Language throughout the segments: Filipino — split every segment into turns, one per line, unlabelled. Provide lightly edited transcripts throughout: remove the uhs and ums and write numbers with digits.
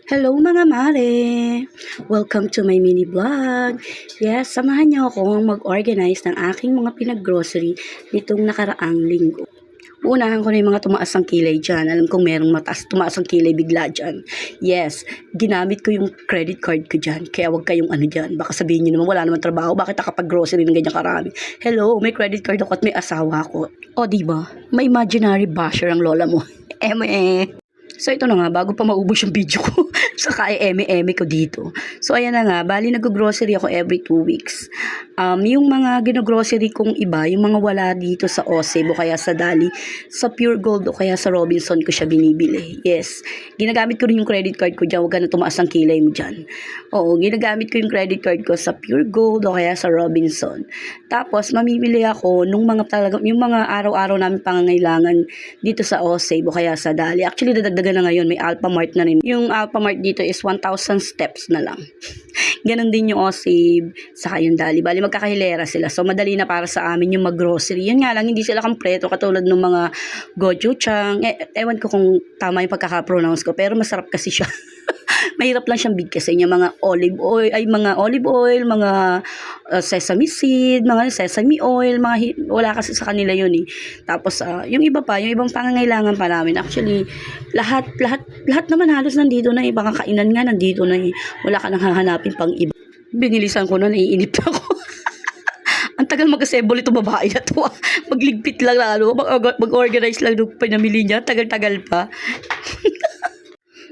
Hello mga mare! Welcome to my mini vlog. Yes, samahan niyo akong mag-organize ng aking mga pinag-grocery nitong nakaraang linggo. Uunahan ko na yung mga tumaas ang kilay dyan. Alam kong merong tumaas ang kilay bigla dyan. Yes, ginamit ko yung credit card ko dyan. Kaya wag kayong ano dyan. Baka sabihin nyo naman wala naman trabaho. Bakit nakapag-grocery ng ganyan karami? Hello, may credit card ako at may asawa ko. O diba, may imaginary basher ang lola mo. Eme. So ito na nga, bago pa maubos yung video ko, saka eme-eme ko dito. So ayan na nga, bali nag-grocery ako every 2 weeks. Yung mga gino-grocery kong iba, yung mga wala dito sa Oseb o kaya sa Dali, sa Pure Gold o kaya sa Robinson ko siya binibili. Yes, ginagamit ko rin yung credit card ko dyan, huwag ka na tumaas ang kilay mo dyan. Oo, ginagamit ko yung credit card ko sa Pure Gold o kaya sa Robinson. Tapos, mamimili ako nung mga talaga, yung mga araw-araw namin pangangailangan dito sa Oseb o kaya sa Dali. Actually, dadagdagan na ngayon, may Alphamart na rin. Yung Alphamart dito is 1,000 steps na lang. Ganon din yung Oseb, saka yung Dali. Bali, magkakahilera sila. So, madali na para sa amin yung mag-grocery. Yun nga lang, hindi sila kompleto katulad ng mga gochujang. Ewan ko kung tama yung pagkaka-pronounce ko, pero masarap kasi siya. Mahirap lang siyang bigkasin yung mga olive oil, mga sesame seed, mga sesame oil, wala kasi sa kanila yun eh. Tapos yung iba pa, yung ibang pangangailangan pa namin. Actually, lahat naman halos nandito na eh. Baka kainan nga nandito na eh. Wala ka nang hahanapin pang iba. Binilisan ko na, naiinip na ako. Ang tagal mag-assemble ito babae na to. Magligpit lang lalo, mag-organize lang nung pinamili niya. Tagal-tagal pa.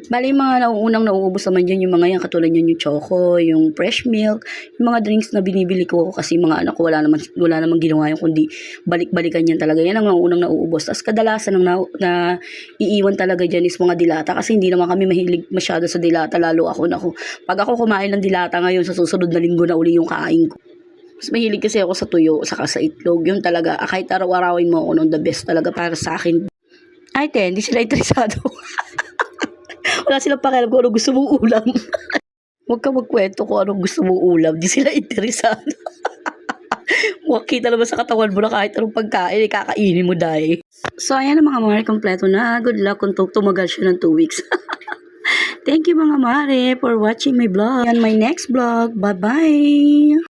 Bali, yung mga nauubos naman dyan, yung mga yan, katulad yan yung choco, yung fresh milk, yung mga drinks na binibili ko kasi mga anak ko, wala naman ginawa yung kundi balik-balikan yan talaga. Yan ang unang nauubos. Tapos kadalasan na iiwan talaga dyan is mga dilata kasi hindi naman kami mahilig masyado sa dilata, lalo ako. Pag ako kumain ng dilata ngayon, sa susunod na linggo na uli yung kain ko. Mas mahilig kasi ako sa tuyo, saka sa itlog. Yun talaga, kahit araw-arawin mo ako, the best talaga para sa akin. Ay, hindi sila interesado. Wala silang pakialam kung ano gusto mong ulam. Huwag ka magkwento kung anong gusto mong ulam. Di sila interesado. Makita naman sa katawan mo na kahit anong pagkain, kakainin mo dahil. So, ayan ang mga mare, kompleto na. Good luck kung tumagal siya ng 2 weeks. Thank you mga mare for watching my vlog. And my next vlog. Bye-bye!